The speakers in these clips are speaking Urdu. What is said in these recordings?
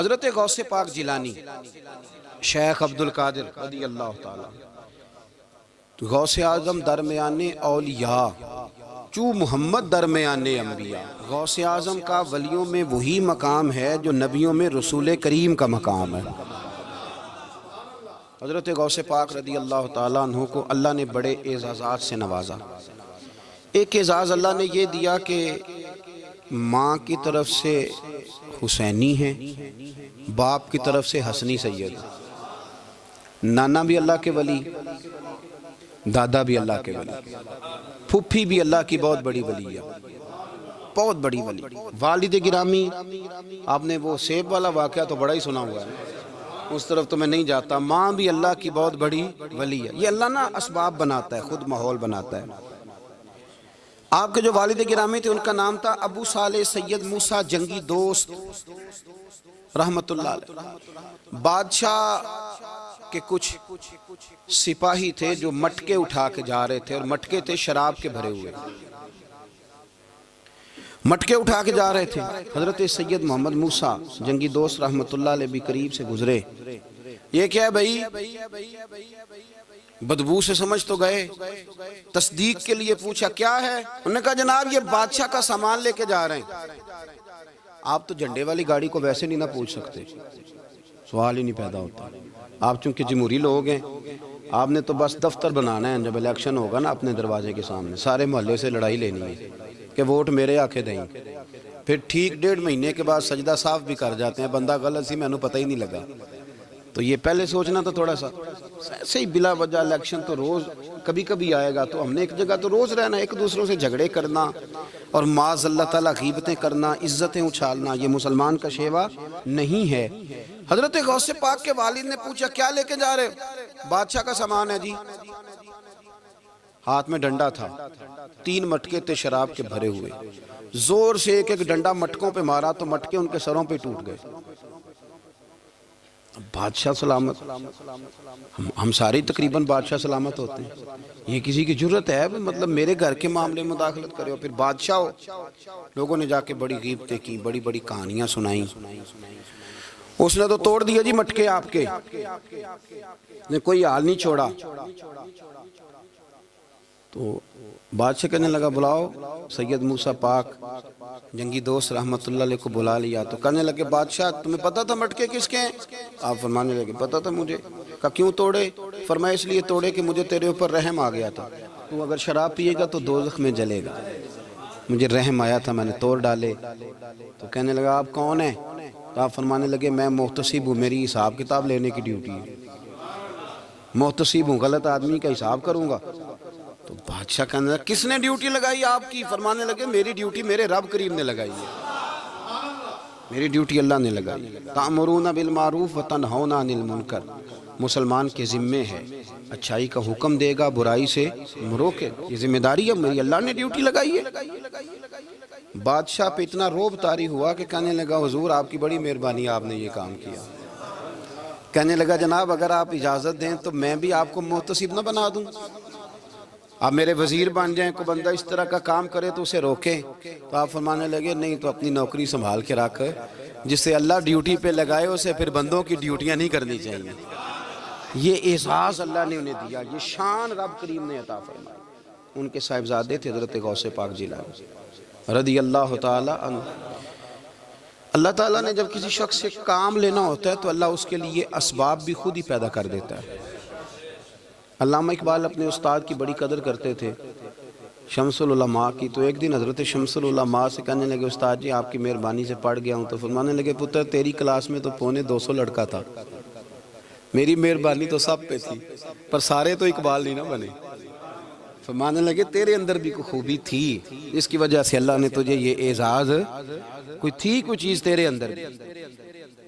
حضرت غوث پاک جیلانی شیخ عبدالقادر رضی اللہ تعالیٰ غوث اعظم درمیان اولیاء چو محمد درمیان انبیاء. غوث اعظم کا ولیوں میں وہی مقام ہے جو نبیوں میں رسول کریم کا مقام ہے. حضرت غوث پاک رضی اللہ تعالیٰ عنہ کو اللہ نے بڑے اعزازات سے نوازا. ایک اعزاز اللہ نے یہ دیا کہ ماں کی طرف سے حسینی ہیں، باپ کی طرف سے حسنی سید. نانا بھی اللہ کے ولی، دادا بھی اللہ کے ولی، پھوپھی بھی اللہ کی بہت بڑی ولی ہے، بہت بڑی ولی. والد گرامی، آپ نے وہ سیب والا واقعہ تو بڑا ہی سنا ہوا ہے، اس طرف تو میں نہیں جاتا. ماں بھی اللہ کی بہت بڑی ولی ہے. یہ اللہ نا اسباب بناتا ہے، خود ماحول بناتا ہے. آپ کے جو والد گرامی تھے ان کا نام تھا ابو صالح سید موسیٰ جنگی دوست رحمت اللہ علیہ. بادشاہ کے کچھ سپاہی تھے جو مٹکے اٹھا کے جا رہے تھے، اور مٹکے تھے شراب کے بھرے ہوئے، مٹکے اٹھا کے جا رہے تھے. حضرت سید محمد موسیٰ جنگی دوست رحمت اللہ علیہ بھی قریب سے گزرے. یہ کیا ہے بھائی؟ بدبو سے سمجھ تو گئے. تصدیق کے لیے پوچھا کیا ہے؟ انہوں نے کہا جناب یہ بادشاہ کا سامان لے کے جا رہے ہیں. آپ تو جھنڈے والی گاڑی کو ویسے نہیں نہ پوچھ سکتے، سوال ہی نہیں پیدا ہوتا. آپ چونکہ جمہوری لوگ ہیں، آپ نے تو بس دفتر بنانا ہے. جب الیکشن ہوگا نا اپنے دروازے کے سامنے سارے محلے سے لڑائی لینی ہے کہ ووٹ میرے آکے دیں. پھر ٹھیک 1.5 مہینے کے بعد سجدہ صاف بھی کر جاتے ہیں، بندہ غلط سی میں نے پتہ ہی نہیں لگا. تو یہ پہلے سوچنا تو تھوڑا سا صحیح. بلا وجہ الیکشن تو روز کبھی کبھی آئے گا، تو ہم نے ایک جگہ تو روز رہنا، ایک دوسروں سے جھگڑے کرنا اور معاذ اللہ تعالیٰ غیبتیں کرنا، عزتیں اچھالنا، یہ مسلمان کا شیوا نہیں ہے. حضرت غوث پاک کے والد نے پوچھا کیا لے کے جا رہے؟ بادشاہ کا سامان ہے جی. ہاتھ میں ڈنڈا تھا، 3 مٹکے تھے شراب کے بھرے ہوئے. زور سے ایک ایک ڈنڈا مٹکوں پہ مارا تو مٹکے ان کے سروں پہ ٹوٹ گئے. بادشاہ سلامت، ہم ساری تقریباً بادشاہ سلامت ہوتے ہیں. یہ کسی کی جرت ہے مطلب میرے گھر کے معاملے میں مداخلت کرے، اور پھر بادشاہ ہو. لوگوں نے جا کے بڑی غیبتیں کی، بڑی بڑی کہانیاں سنائیں. اس نے تو توڑ دیا جی مٹکے آپ کے، نے کوئی حال نہیں چھوڑا. تو بادشاہ کہنے لگا بلاؤ سید موسیٰ پاک جنگی دوست رحمت اللہ علیہ کو بلا لیا. تو کہنے لگے بادشاہ تمہیں پتا تھا مٹکے کس کے ہیں؟ آپ فرمانے لگے پتا تھا مجھے. کہا کیوں توڑے؟ فرمایا اس لیے توڑے کہ مجھے تیرے اوپر رحم آ گیا تھا، تو اگر شراب پیے گا تو دوزخ میں جلے گا. مجھے رحم آیا تھا، میں نے توڑ ڈالے. تو کہنے لگا آپ کون ہیں؟ تو آپ فرمانے لگے میں محتسب ہوں، میری حساب کتاب لینے کی ڈیوٹی ہے. محتسب ہوں، غلط آدمی کا حساب کروں گا. تو بادشاہ کہنے لگا کس نے ڈیوٹی لگائی آپ کی؟ فرمانے لگے میری ڈیوٹی میرے رب کریم نے لگائی ہے، میری ڈیوٹی اللہ نے لگائی. تأمرون بالمعروف وتنہون عن المنکر، مسلمان کے ذمے ہے اچھائی کا حکم دے گا، برائی سے روکے. یہ ذمہ داری ہے میری، اللہ نے ڈیوٹی لگائی ہے. بادشاہ پہ اتنا روب طاری ہوا کہ کہنے لگا حضور آپ کی بڑی مہربانی، آپ نے یہ کام کیا. کہنے لگا جناب اگر آپ اجازت دیں تو میں بھی آپ کو محتسب نہ بنا دوں، آپ میرے وزیر بن جائیں. کوئی بندہ اس طرح کا کام کرے تو اسے روکیں. تو آپ فرمانے لگے نہیں، تو اپنی نوکری سنبھال کے رکھ، جسے اللہ ڈیوٹی پہ لگائے اسے پھر بندوں کی ڈیوٹیاں نہیں کرنی چاہیے. یہ اعزاز اللہ نے انہیں دیا، یہ شان رب کریم نے عطا فرمائی. ان کے صاحبزادے تھے حضرت غوث پاک جیلانی رضی اللہ تعالی عنہ. اللہ تعالیٰ نے جب کسی شخص سے کام لینا ہوتا ہے تو اللہ اس کے لیے اسباب بھی خود ہی پیدا کر دیتا ہے. علامہ اقبال اپنے استاد کی بڑی قدر کرتے تھے، شمس العلماء کی. تو ایک دن حضرت شمس العلماء سے کہنے لگے استاد جی آپ کی مہربانی سے پڑھ گیا ہوں. تو فرمانے لگے پتر تیری کلاس میں تو 250 لڑکا تھا، میری مہربانی تو سب پہ تھی، پر سارے تو اقبال نہیں نہ بنے. فرمانے لگے تیرے اندر بھی کوئی خوبی تھی، اس کی وجہ سے اللہ نے تجھے یہ اعزاز، کوئی چیز تیرے اندر بھی.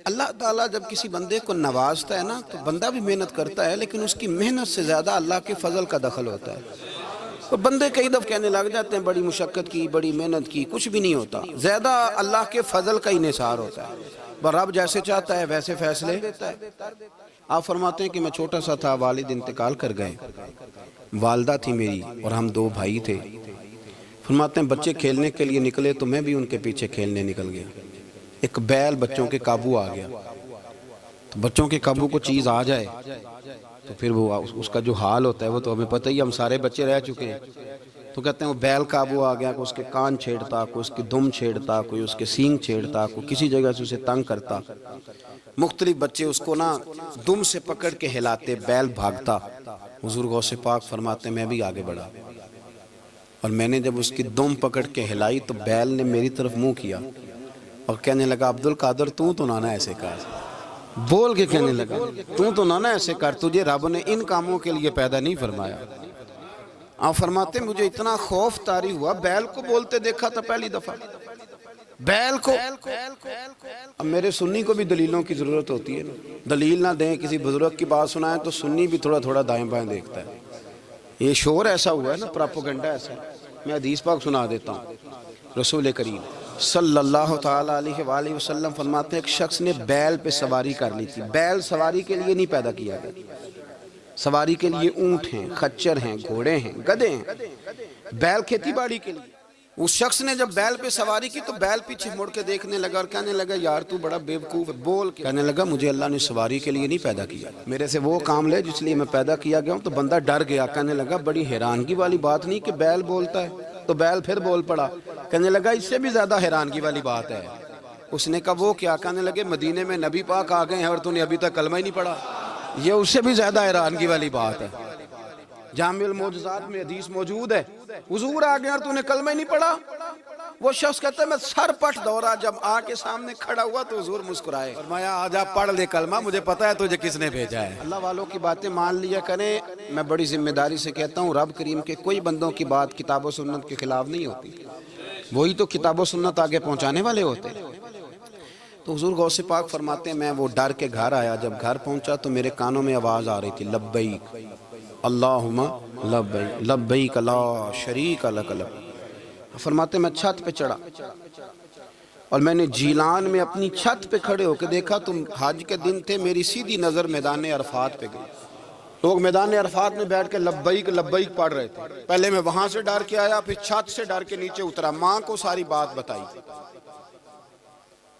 اللہ تعالیٰ جب کسی بندے کو نوازتا ہے نا تو بندہ بھی محنت کرتا ہے، لیکن اس کی محنت سے زیادہ اللہ کے فضل کا دخل ہوتا ہے. تو بندے کئی دفعہ کہنے لگ جاتے ہیں بڑی مشقت کی، بڑی محنت کی، کچھ بھی نہیں ہوتا. زیادہ اللہ کے فضل کا انحصار ہوتا ہے، رب جیسے چاہتا ہے ویسے فیصلے دیتا ہے. آپ فرماتے ہیں کہ میں چھوٹا سا تھا، والد انتقال کر گئے، والدہ تھی میری اور ہم 2 بھائی تھے. فرماتے ہیں بچے کھیلنے کے لیے نکلے تو میں بھی ان کے پیچھے کھیلنے نکل گیا. ایک بیل بچوں کے قابو آ گیا. تو بچوں کے قابو کو چیز آ جائے تو پھر وہ اس کا جو حال ہوتا ہے وہ تو ہمیں پتہ ہی، ہم سارے بچے رہ چکے ہیں. تو کہتے ہیں وہ بیل قابو آ گیا، کوئی اس کے کان چھیڑتا، کوئی اس کی دم چھیڑتا، کوئی اس کے سینگ چھیڑتا، کوئی کسی جگہ سے اسے تنگ کرتا. مختلف بچے اس کو نا دم سے پکڑ کے ہلاتے، بیل بھاگتا. حضور غوث پاک فرماتے ہیں میں بھی آگے بڑھا، اور میں نے جب اس کی دم پکڑ کے ہلائی تو بیل نے میری طرف منہ کیا اور کہنے لگا عبد القادر تو نہ ایسے کر، بول کے کہنے لگا تو نہ ایسے کر، تجھے رب نے ان کاموں کے لیے پیدا نہیں فرمایا. آپ فرماتے مجھے اتنا خوف طاری ہوا، بیل کو بولتے دیکھا تھا پہلی دفعہ، بیل کو. اب میرے سنی کو بھی دلیلوں کی ضرورت ہوتی ہے نا، دلیل نہ دیں، کسی بزرگ کی بات سنائیں تو سنی بھی تھوڑا تھوڑا دائیں بائیں دیکھتا ہے. یہ شور ایسا ہوا ہے نا، پراپوگنڈا ایسا ہے. میں حدیث پاک سنا دیتا ہوں. رسول کریم صلی اللہ تعالیٰ علیہ وآلہ وسلم فرماتے ہیں ایک شخص نے بیل پہ سواری کر لی تھی. بیل سواری کے لیے نہیں پیدا کیا گیا، سواری کے لیے اونٹ ہیں، خچر ہیں، گھوڑے ہیں، گدھے ہیں. بیل کھیتی باڑی کے لیے. اس شخص نے جب بیل پہ سواری کی تو بیل پیچھے مڑ کے دیکھنے لگا اور کہنے لگا یار تو بڑا بیوقوف ہے. بول کے کہنے لگا مجھے اللہ نے سواری کے لیے نہیں پیدا کیا، میرے سے وہ کام لے جس لیے میں پیدا کیا گیا ہوں. تو بندہ ڈر گیا، کہنے لگا بڑی حیرانگی والی بات نہیں کہ بیل بولتا ہے. تو بیل پھر بول پڑا. کہنے لگا اس سے بھی زیادہ حیرانگی والی بات ہے. اس نے کہا وہ کیا؟ کہنے لگے مدینے میں نبی پاک آ گئے ہیں اور تو نے ابھی تک کلمہ ہی نہیں پڑھا. یہ اس سے بھی زیادہ حیرانگی والی بات ہے. جامع المعجزات میں حدیث موجود ہے، حضور آ گئے اور تو نے کلمہ ہی نہیں پڑھا. وہ شخص کہتا ہے میں سر پٹ دورا، جب آ کے سامنے کھڑا ہوا تو حضور مسکرائے، فرمایا آجا پڑھ لے کلمہ، مجھے پتا ہے تجھے کس نے بھیجا ہے. اللہ والوں کی باتیں مان لیا کریں. میں بڑی ذمہ داری سے کہتا ہوں رب کریم کے کوئی بندوں کی بات کتاب و سنت کے خلاف نہیں ہوتی، وہی تو کتاب و سنت آگے پہنچانے والے ہوتے. تو حضور غوث پاک فرماتے ہیں میں وہ ڈر کے گھر آیا. جب گھر پہنچا تو میرے کانوں میں آواز آ رہی تھی لبیک اللہم لبیک لبیک لا شریک لک لبیک. فرماتے میں چھت پہ چڑھا اور میں نے جیلان میں اپنی چھت پہ کھڑے ہو کے دیکھا. تم حج کے دن تھے، میری سیدھی نظر میدان عرفات پہ گئی. لوگ میدان عرفات میں بیٹھ کے لبیک لبیک پڑھ رہے تھے. پہلے میں وہاں سے ڈر کے آیا، پھر چھت سے ڈر کے نیچے اترا، ماں کو ساری بات بتائی.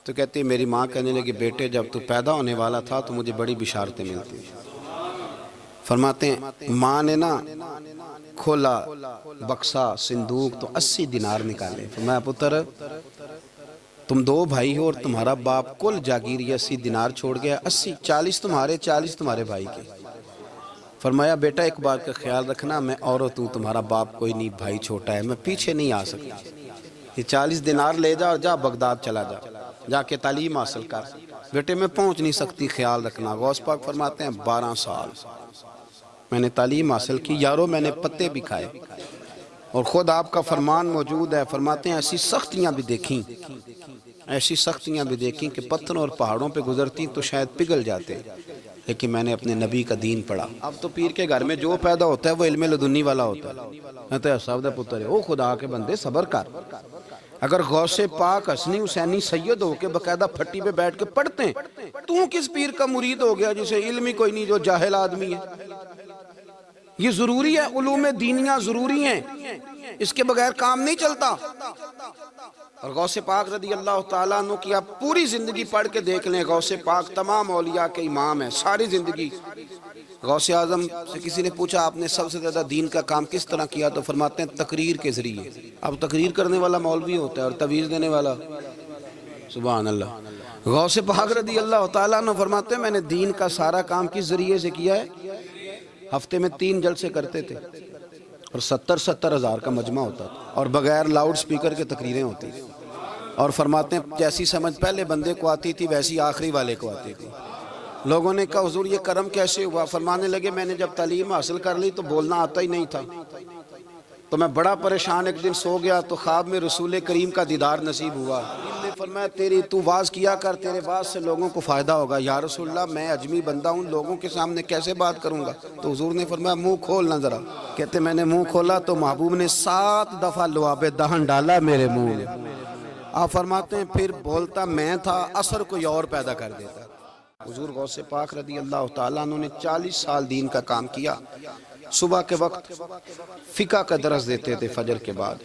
تو کہتی میری ماں کہنے لگی بیٹے جب تو پیدا ہونے والا تھا تو مجھے بڑی بشارتیں ملتی. فرماتے ہیں ماں نے نا کھولا بکسا صندوق تو 80 دینار نکالے. فرمایا پتر تم 2 بھائی ہو اور تمہارا باپ کل جاگیر 80 دینار چھوڑ گیا، 80 40 تمہارے 40 تمہارے بھائی کے. فرمایا بیٹا ایک بات کا خیال رکھنا، میں عورت ہوں، تمہارا باپ کوئی نہیں، بھائی چھوٹا ہے، میں پیچھے نہیں آ سکتا. یہ 40 دینار لے جا اور جا بغداد چلا جا، جا کے تعلیم حاصل کر. بیٹے میں پہنچ نہیں سکتی، خیال رکھنا. غوث پاک فرماتے ہیں 12 سال میں نے تعلیم حاصل کی یارو، میں نے پتے بھی کھائے اور خود آپ کا فرمان موجود ہے. فرماتے ہیں ایسی سختیاں بھی دیکھیں، ایسی سختیاں بھی دیکھیں کہ پتھروں اور پہاڑوں پہ گزرتی تو شاید پگھل جاتے، لیکن میں نے اپنے نبی کا دین پڑھا. اب تو پیر کے گھر میں جو پیدا ہوتا ہے وہ علم لدنی والا ہوتا ہے. کہتے ہیں صاحب پتر ہے، او خدا کے بندے صبر کر. اگر غوث پاک حسنی حسینی سید ہو کے باقاعدہ پھٹی پہ بیٹھ کے پڑھتے ہیں، تو کس پیر کا مرید ہو گیا جسے علم ہی کوئی نہیں، جو جاہل آدمی ہے. یہ ضروری ہے، علوم دینیاں ضروری ہیں، اس کے بغیر کام نہیں چلتا. اور غوث پاک رضی اللہ تعالیٰ عنہ کی آپ پوری زندگی پڑھ کے دیکھ لیں. غوث پاک تمام اولیاء کے امام ہیں ساری زندگی. غوث اعظم سے کسی نے پوچھا آپ نے سب سے زیادہ دین کا کام کس طرح کیا؟ تو فرماتے ہیں تقریر کے ذریعے. اب تقریر کرنے والا مولوی ہوتا ہے اور تویز دینے والا سبحان اللہ. غوث پاک رضی اللہ تعالیٰ عنہ فرماتے ہیں میں نے دین کا سارا کام کس ذریعے سے کیا ہے؟ ہفتے میں 3 جلسے کرتے تھے اور 70 ہزار کا مجمع ہوتا تھا اور بغیر لاؤڈ سپیکر کے تقریریں ہوتی تھیں. اور فرماتے ہیں جیسی سمجھ پہلے بندے کو آتی تھی ویسی آخری والے کو آتی تھی. لوگوں نے کہا حضور یہ کرم کیسے ہوا؟ فرمانے لگے میں نے جب تعلیم حاصل کر لی تو بولنا آتا ہی نہیں تھا، تو میں بڑا پریشان ایک دن سو گیا تو خواب میں رسول کریم کا دیدار نصیب ہوا. فرمایا تو واز کیا کر، تیرے واز سے لوگوں کو فائدہ ہوگا. یا رسول اللہ میں اجمی بندہ ہوں، لوگوں کے سامنے کیسے بات کروں گا؟ تو حضور نے فرمایا منہ کھولنا ذرا. کہتے میں نے منہ کھولا تو محبوب نے 7 دفعہ لعاب دہن ڈالا میرے منہ میں. آپ فرماتے ہیں پھر بولتا میں تھا، اثر کوئی اور پیدا کر دیتا. حضور غوث پاک رضی اللہ تعالیٰ عنہ نے 40 سال دین کا کام کیا. صبح کے وقت فقہ کا درس دیتے تھے فجر کے بعد،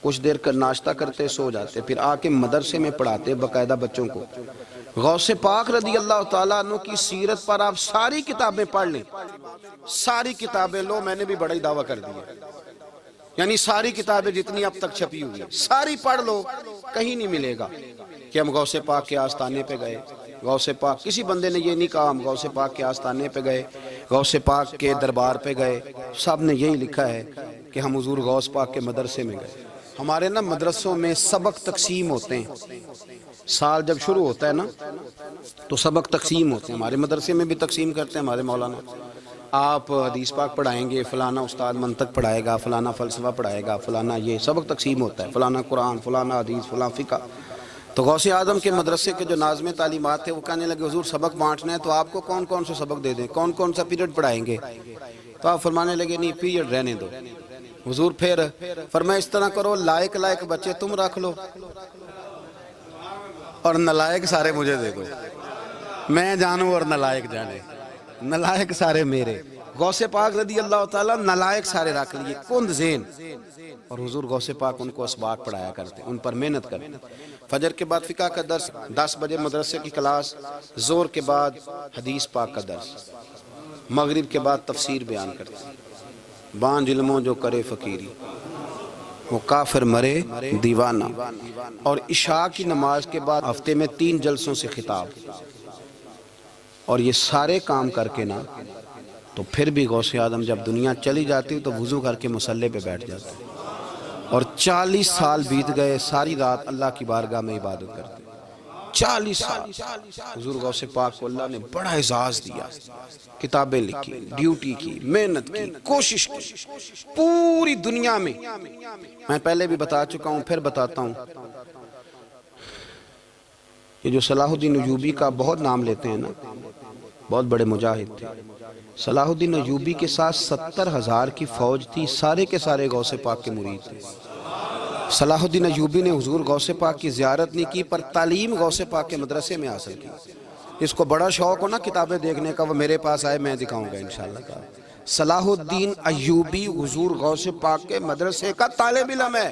کچھ دیر کا ناشتہ کرتے سو جاتے، پھر آ کے مدرسے میں پڑھاتے باقاعدہ بچوں کو۔ غوث پاک رضی اللہ تعالیٰ عنہ کی سیرت پر آپ ساری کتابیں پڑھ لیں، ساری کتابیں لو، میں نے بھی بڑا ہی دعویٰ کر دیا، یعنی ساری کتابیں جتنی اب تک چھپی ہوئی ہیں ساری پڑھ لو، کہیں نہیں ملے گا کہ ہم غوث پاک کے آستانے پہ گئے۔ غوث پاک کسی بندے نے یہ نہیں کہا ہم غوث پاک کے آستانے پہ گئے، غوث پاک کے دربار پہ گئے، سب نے یہی لکھا ہے کہ ہم حضور غوث پاک کے مدرسے میں گئے۔ ہمارے نا مدرسوں میں سبق تقسیم ہوتے ہیں، سال جب شروع ہوتا ہے نا تو سبق تقسیم ہوتے ہیں، ہمارے مدرسے میں بھی تقسیم کرتے ہیں ہمارے مولانا۔ آپ حدیث پاک پڑھائیں گے، فلانا استاد منطق پڑھائے گا، فلانا فلسفہ پڑھائے گا، فلانا یہ سبق تقسیم ہوتا ہے، فلانا قرآن، فلانا حدیث، فلاں فقہ۔ تو غوث اعظم کے مدرسے کے جو ناظم تعلیمات تھے وہ کہنے لگے حضور سبق بانٹنا ہے تو آپ کو کون کون سے سبق دے دیں، کون کون سا پیریڈ پڑھائیں گے؟ تو آپ فرمانے لگے نہیں پیریڈ رہنے دو۔ حضور پھر فرمایا اس طرح کرو، لائق بچے تم رکھ لو اور نالائق سارے مجھے دے دو، میں جانوں اور نالائق جانے، نالائق سارے میرے۔ غوث پاک رضی اللہ تعالیٰ نالائق سارے رکھ لیے، کند ذہن، اور حضور غوث پاک ان کو اسباق پڑھایا کرتے، ان پر محنت کرتے۔ فجر کے بعد فقہ کا درس، 10 بجے مدرسے کی کلاس، زور کے بعد حدیث پاک کا درس، مغرب کے بعد تفسیر بیان کرتے۔ بانج علموں جو کرے فقیری، وہ کافر مرے دیوانہ۔ اور عشاء کی نماز کے بعد ہفتے میں 3 جلسوں سے خطاب، اور یہ سارے کام کر کے نا تو پھر بھی غوث اعظم جب دنیا چلی جاتی تو وضو کر کے مصلی پہ بیٹھ جاتے، اور 40 سال بیت گئے، ساری رات اللہ کی بارگاہ میں عبادت کرتے۔ 40 سال حضور غوث پاک کو اللہ نے بڑا اعزاز دیا، کتابیں لکھی، ڈیوٹی کی، محنت کی، کوشش کی پوری دنیا میں۔ میں پہلے بھی بتا چکا ہوں، پھر بتاتا ہوں، یہ جو صلاح الدین ایوبی کا بہت نام لیتے ہیں نا، بہت بڑے مجاہد تھے۔ صلاح الدین ایوبی کے ساتھ 70,000 کی فوج تھی، سارے کے سارے غوث پاک کے مرید تھے۔ صلاح الدین ایوبی نے حضور غوث پاک کی زیارت نہیں کی، پر تعلیم غوث پاک کے مدرسے میں حاصل کی۔ اس کو بڑا شوق ہو نا کتابیں دیکھنے کا، وہ میرے پاس آئے، میں دکھاؤں گا انشاءاللہ۔ صلاح الدین ایوبی حضور غوث پاک کے مدرسے کا طالب علم ہے۔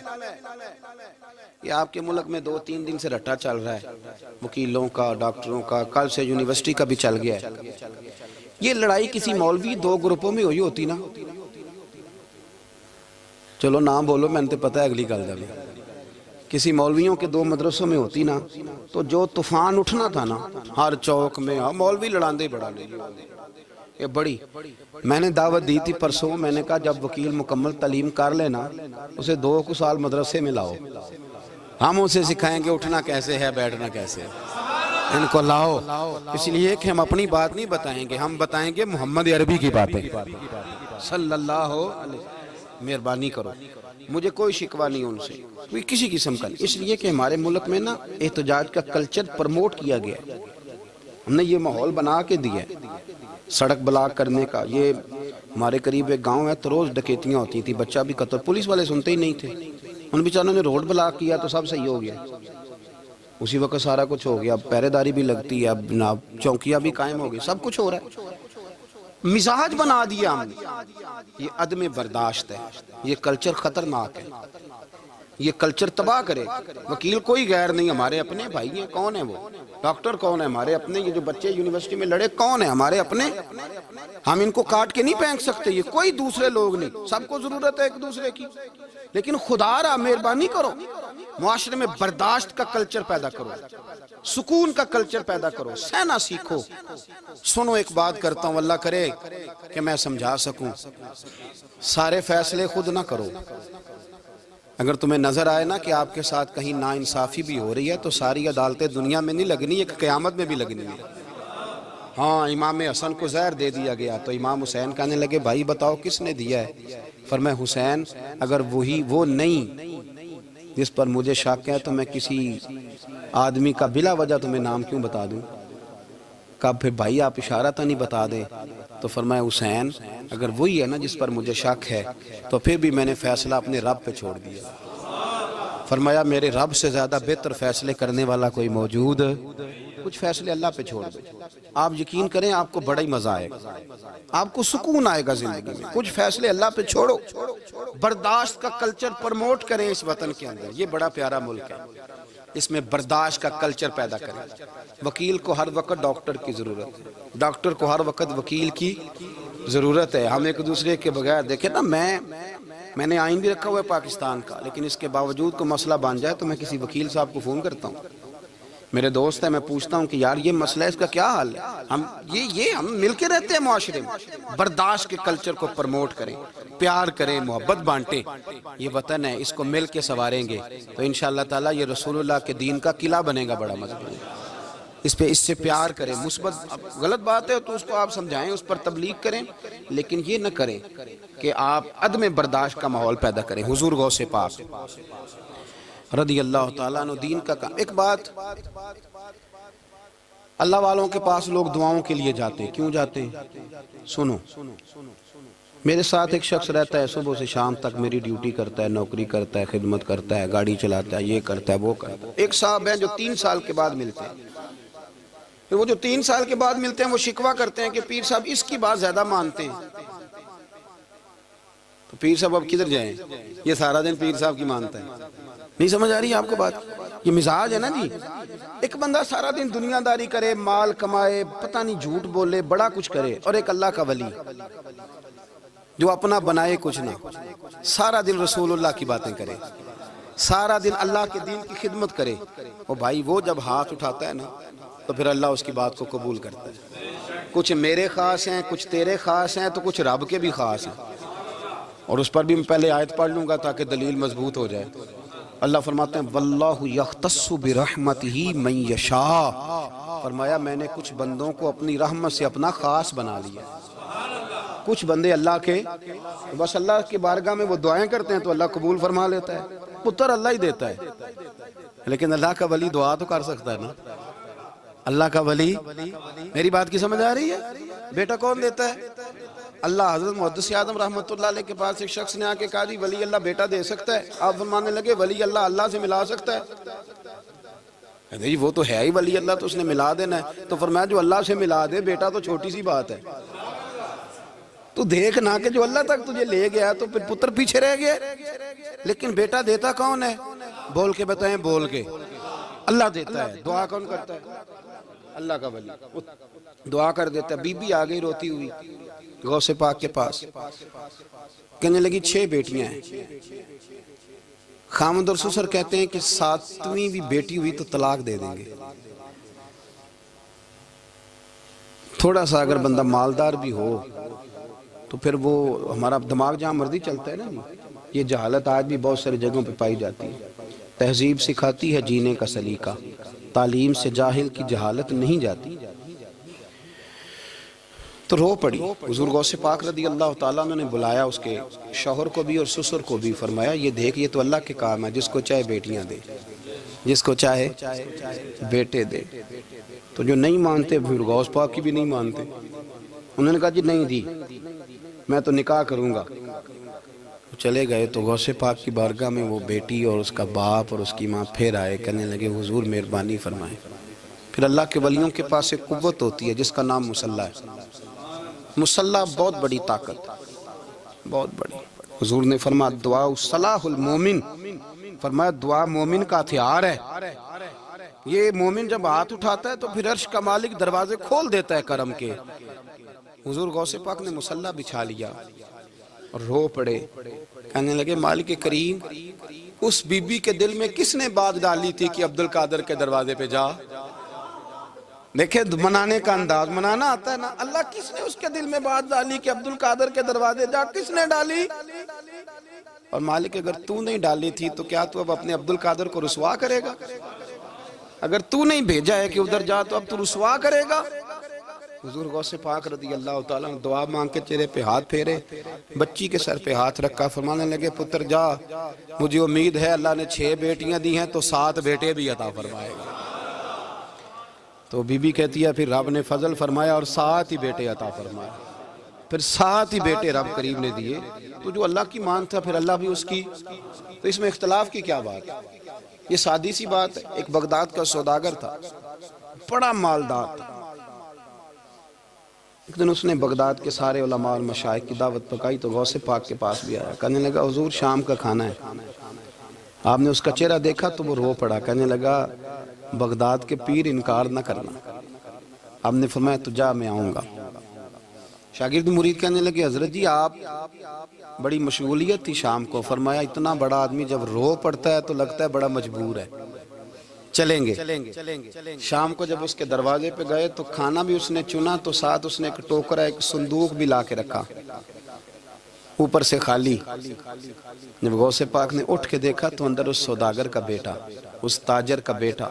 یہ آپ کے ملک میں 2-3 دن سے رٹا چل رہا ہے، وکیلوں کا، ڈاکٹروں کا، کل سے یونیورسٹی کا بھی چل گیا ہے۔ یہ لڑائی کسی مولوی 2 گروپوں میں ہوئی ہوتی نا، چلو نام بولو، میں نے پتہ ہے اگلی گل جب کسی مولویوں کے 2 مدرسوں میں ہوتی نا تو جو طوفان اٹھنا تھا نا ہر چوک میں، مولوی لڑاندے بڑا لے یہ بڑی۔ میں نے دعوت دی تھی پرسوں، میں نے کہا جب وکیل مکمل تعلیم کر لینا اسے 2 سال مدرسے میں لاؤ، ہم اسے سکھائیں گے اٹھنا کیسے ہے، بیٹھنا کیسے ہے، ان کو لاؤ۔ اس لیے کہ ہم اپنی بات نہیں بتائیں گے، ہم بتائیں گے محمد عربی کی باتیں صلی اللہ علیہ۔ مہربانی کرو، مجھے کوئی شکوہ نہیں ان سے، کوئی کسی قسم کا نہیں، اس لیے کہ ہمارے ملک میں نا احتجاج کا کلچر پروموٹ کیا گیا، ہم نے یہ ماحول بنا کے دیا ہے سڑک بلاک کرنے کا۔ یہ ہمارے قریب ایک گاؤں ہے تو روز ڈکیتیاں ہوتی تھی، بچہ بھی قتل، پولیس والے سنتے ہی نہیں تھے، ان بیچاروں نے روڈ بلاک کیا تو سب صحیح ہو گیا، اسی وقت سارا کچھ ہو گیا، اب پہرے داری بھی لگتی ہے، اب جناب چوکیاں بھی قائم ہو گئی، سب کچھ ہو رہا ہے۔ مزاج بنا دیا ہم نے، یہ عدم برداشت ہے، یہ کلچر خطرناک ہے، یہ کلچر تباہ کرے۔ وکیل کوئی غیر نہیں، ہمارے اپنے بھائی ہیں، کون ہیں وہ؟ ڈاکٹر کون ہے؟ ہمارے اپنے۔ یہ جو بچے یونیورسٹی میں لڑے کون ہیں؟ ہمارے اپنے۔ ہم ان کو کاٹ کے نہیں پھینک سکتے، یہ کوئی دوسرے لوگ نہیں، سب کو ضرورت ہے ایک دوسرے کی، لیکن خدا را مہربانی کرو، معاشرے میں برداشت کا کلچر پیدا کرو، سکون کا کلچر پیدا کرو، سہنا سیکھو۔ سنو ایک بات کرتا ہوں، اللہ کرے کہ میں سمجھا سکوں، سارے فیصلے خود نہ کرو۔ اگر تمہیں نظر آئے نا کہ آپ کے ساتھ کہیں ناانصافی بھی ہو رہی ہے تو ساری عدالتیں دنیا میں نہیں لگنی، ایک قیامت میں بھی لگنی ہے۔ ہاں امام حسن کو زہر دے دیا گیا تو امام حسین کہنے لگے بھائی بتاؤ کس نے دیا ہے؟ فرمایا حسین اگر وہ نہیں جس پر مجھے شک ہے تو میں کسی آدمی کا بلا وجہ تمہیں نام کیوں بتا دوں؟ کہا پھر بھائی آپ اشارہ تو نہیں بتا دیں؟ تو فرمایا حسین اگر وہی ہے نا جس پر مجھے شک ہے تو پھر بھی میں نے فیصلہ اپنے رب پہ چھوڑ دیا۔ فرمایا میرے رب سے زیادہ بہتر فیصلے کرنے والا کوئی موجود کچھ فیصلے اللہ پہ چھوڑ دو. آپ یقین کریں آپ کو بڑا ہی مزہ آئے گا, آپ کو سکون آئے گا زندگی میں. کچھ فیصلے اللہ پہ چھوڑو, برداشت کا کلچر پرموٹ کریں اس وطن کے اندر. یہ بڑا پیارا ملک ہے, اس میں برداشت کا کلچر پیدا کریں. وکیل کو ہر وقت ڈاکٹر کی ضرورت ہے, ڈاکٹر کو ہر وقت وکیل کی ضرورت ہے. ہم ایک دوسرے کے بغیر دیکھیں نا, میں نے آئین بھی رکھا ہوا ہے پاکستان کا, لیکن اس کے باوجود کوئی مسئلہ بن جائے تو میں کسی وکیل صاحب کو فون کرتا ہوں. میرے دوست ہیں, میں پوچھتا ہوں کہ یار یہ مسئلہ ہے, اس کا کیا حل ہے. ہم مل کے رہتے ہیں معاشرے میں. برداشت کے کلچر کو پرموٹ کریں, پیار کریں, محبت بانٹیں. یہ وطن ہے, اس کو مل کے سنواریں گے تو انشاءاللہ تعالیٰ یہ رسول اللہ کے دین کا قلعہ بنے گا بڑا مضبوط. اس سے پیار کریں. مثبت غلط بات ہے تو اس کو آپ سمجھائیں, اس پر تبلیغ کریں, لیکن یہ نہ کریں کہ آپ عدم برداشت کا ماحول پیدا کریں. حضور غوث پاک رضی اللہ تعالیٰ عنہ دین کا کام. ایک بات, اللہ والوں کے پاس لوگ دعاؤں کے لیے جاتے ہیں. کیوں جاتے ہیں؟ سنو, میرے ساتھ ایک شخص رہتا ہے, صبح سے شام تک میری ڈیوٹی کرتا ہے, نوکری کرتا ہے, خدمت کرتا ہے, گاڑی چلاتا ہے, یہ کرتا ہے, وہ کرتا ہے. ایک صاحب ہیں جو 3 سال کے بعد ملتے ہیں. وہ جو 3 سال کے بعد ملتے ہیں وہ شکوہ کرتے ہیں کہ پیر صاحب اس کی بات زیادہ مانتے ہیں. تو پیر صاحب اب کدھر جائیں, یہ سارا دن پیر صاحب کی مانتا ہے. نہیں سمجھ آ رہی ہے آپ کو بات؟ یہ مزاج ہے نا جی. ایک بندہ سارا دن دنیا داری کرے, مال کمائے, پتہ نہیں جھوٹ بولے, بڑا کچھ کرے, اور ایک اللہ کا ولی جو اپنا بنائے کچھ نہ, سارا دن رسول اللہ کی باتیں کرے, سارا دن اللہ کے دین کی خدمت کرے. اور بھائی وہ جب ہاتھ اٹھاتا ہے نا تو پھر اللہ اس کی بات کو قبول کرتا ہے. کچھ میرے خاص ہیں, کچھ تیرے خاص ہیں, تو کچھ رب کے بھی خاص ہیں. اور اس پر بھی میں پہلے آیت پڑھ لوں گا تاکہ دلیل مضبوط ہو جائے. اللہ فرماتے ہیں واللہ یختص برحمتہ من یشاء. فرمایا میں نے کچھ بندوں کو اپنی رحمت سے اپنا خاص بنا لیا. کچھ بندے اللہ کے بس اللہ کی بارگاہ میں وہ دعائیں کرتے ہیں تو اللہ قبول فرما لیتا ہے. پتر اللہ ہی دیتا ہے, لیکن اللہ کا ولی دعا تو کر سکتا ہے نا. اللہ کا ولی, میری بات کی سمجھ آ رہی ہے؟ بیٹا کون دیتا ہے؟ اللہ. حضرت محدث اعظم رحمۃ اللہ علیہ کے پاس ایک شخص نے آ کے کہا جی ولی اللہ بیٹا دے سکتا ہے؟ آپ فرمانے لگے ولی اللہ اللہ سے ملا سکتا ہے؟ کہتے جی وہ تو ہے ہی ولی اللہ, تو اس نے ملا دینا ہے. تو فرمایا جو اللہ سے ملا دے بیٹا تو چھوٹی سی بات ہے. تو دیکھ نہ کہ جو اللہ تک تجھے لے گیا تو پھر پتر پیچھے رہ گئے. لیکن بیٹا دیتا کون ہے؟ بول کے بتائیں, بول کے. اللہ دیتا ہے. دعا کون کرتا ہے؟ اللہ کا ولی دعا کر دیتا ہے. بی بی آ گئی روتی ہوئی غوث پاک کے پاس, کہنے لگی 6 بیٹیاں ہیں. خامد اور سسر کہتے ہیں کہ 7ویں بھی بیٹی ہوئی تو طلاق دے دیں گے. تھوڑا سا اگر بندہ مالدار بھی ہو تو پھر وہ ہمارا دماغ جہاں مرضی چلتا ہے نا. یہ جہالت آج بھی بہت ساری جگہوں پہ پائی جاتی ہے. تہذیب سکھاتی ہے جینے کا سلیقہ, تعلیم سے جاہل کی جہالت نہیں جاتی. تو رو پڑی. حضور غوث پاک رضی اللہ تعالیٰ عنہ نے بلایا اس کے شوہر کو بھی اور سسر کو بھی. فرمایا یہ دیکھ, یہ تو اللہ کے کام ہے, جس کو چاہے بیٹیاں دے, جس کو چاہے بیٹے دے. تو جو نہیں مانتے پھر غوث پاک کی بھی نہیں مانتے. انہوں نے کہا جی نہیں دی, میں تو نکاح کروں گا. چلے گئے تو غوث پاک کی بارگاہ میں وہ بیٹی اور اس کا باپ اور اس کی ماں پھر آئے, کہنے لگے حضور مہربانی فرمائیں. پھر اللہ کے ولیوں کے پاس ایک قوت ہوتی ہے جس کا نام مصلی ہے. مصلی بہت بڑی طاقت, بہت بڑی. حضور نے فرمایا دعا صلاح المومن, فرمایا دعا مومن کا ہتھیار ہے. یہ مومن جب ہاتھ اٹھاتا ہے تو پھر عرش کا مالک دروازے کھول دیتا ہے کرم کے. حضور غوث پاک نے مصلی بچھا لیا اور رو پڑے. کہنے لگے مالک کریم, اس بی بی کے دل میں کس نے بات ڈالی تھی کہ عبد القادر کے دروازے پہ جا؟ دیکھیں منانے کا انداز, منانا آتا ہے نا. اللہ کس نے اس کے دل میں بات ڈالی کہ عبد القادر کے دروازے جا؟ کس نے ڈالی؟ اور مالک اگر تو نہیں ڈالی تھی تو کیا تو اب اپنے عبد القادر کو رسوا کرے گا؟ اگر تو نہیں بھیجا ہے کہ ادھر جا تو اب تو رسوا کرے گا؟ حضور غوث پاک رضی اللہ تعالیٰ دعا مانگ کے چہرے پہ ہاتھ پھیرے, بچی کے سر پہ ہاتھ رکھا, فرمانے لگے پتر جا, مجھے امید ہے اللہ نے 6 بیٹیاں دی ہیں تو 7 بیٹے بھی عطا فرمائے گا. تو بی بی کہتی ہے پھر رب نے فضل فرمایا اور 7 ہی بیٹے عطا فرمائے. پھر 7 ہی بیٹے رب کریم نے دیے. تو جو اللہ کی مان تھا پھر اللہ بھی اس کی. تو اس میں اختلاف کی کیا بات ہے؟ یہ سادی سی بات ہے. ایک بغداد کا سوداگر تھا, بڑا مالدار تھا. ایک دن اس نے بغداد کے سارے علماء اور مشائخ کی دعوت پکائی تو غوث پاک کے پاس بھی آیا. کہنے لگا حضور شام کا کھانا ہے. آپ نے اس کا چہرہ دیکھا تو وہ رو پڑا. کہنے لگا بغداد کے پیر انکار نہ کرنا. آپ نے فرمایا تو جا میں آؤں گا. شاگرد مرید کہنے لگے حضرت جی آپ بڑی مشغولیت تھی شام کو. فرمایا اتنا بڑا آدمی جب رو پڑتا ہے تو لگتا ہے بڑا مجبور ہے, چلیں گے. شام کو جب اس کے دروازے پہ گئے تو کھانا بھی اس نے چنا تو ساتھ اس نے ایک ٹوکرا ایک صندوق بھی لا کے رکھا, اوپر سے خالی. جب غوث پاک نے اٹھ کے دیکھا تو اندر اس سوداگر کا بیٹا, اس تاجر کا بیٹا,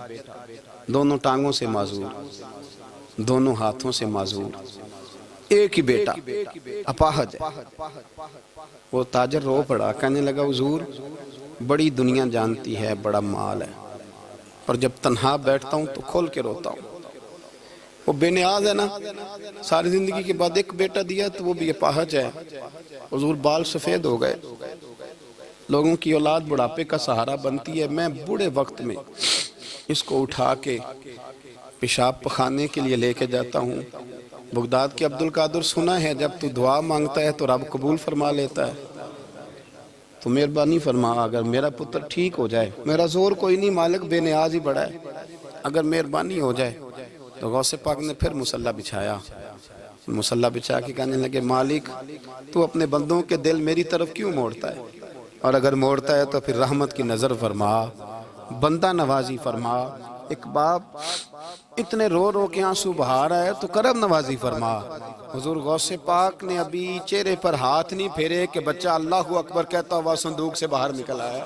دونوں ٹانگوں سے معذور, دونوں ہاتھوں سے معذور, ایک ہی بیٹا اپاہج ہے. وہ تاجر رو پڑا. کہنے لگا حضور بڑی دنیا جانتی ہے بڑا مال ہے, اور جب تنہا بیٹھتا ہوں تو کھول کے روتا ہوں. وہ بے نیاز ہے نا, ساری زندگی کے بعد ایک بیٹا دیا تو وہ بھی اپاہج ہے. حضور بال سفید ہو گئے. لوگوں کی اولاد بڑھاپے کا سہارا بنتی ہے. میں بوڑھے وقت میں اس کو اٹھا کے پیشاب پخانے کے لیے لے کے جاتا ہوں. بغداد کے عبد القادر سنا ہے جب تو دعا مانگتا ہے تو رب قبول فرما لیتا ہے. تو مہربانی فرما اگر میرا پتر ٹھیک ہو جائے, میرا زور کوئی نہیں مالک, بے نیاز ہی بڑا ہے, اگر مہربانی ہو جائے. تو غوث پاک نے پھر مصلی بچھایا. مصلی بچھا کے کہنے لگے مالک تو اپنے بندوں کے دل میری طرف کیوں موڑتا ہے, اور اگر موڑتا ہے تو پھر رحمت کی نظر فرما, بندہ نوازی فرما. ایک باپ اتنے رو رو کے آنسو بہا رہا ہے تو کرم نوازی فرما. حضور غوث پاک نے ابھی چہرے پر ہاتھ نہیں پھیرے کہ بچہ اللہ اکبر کہتا ہوا صندوق سے باہر نکل آیا.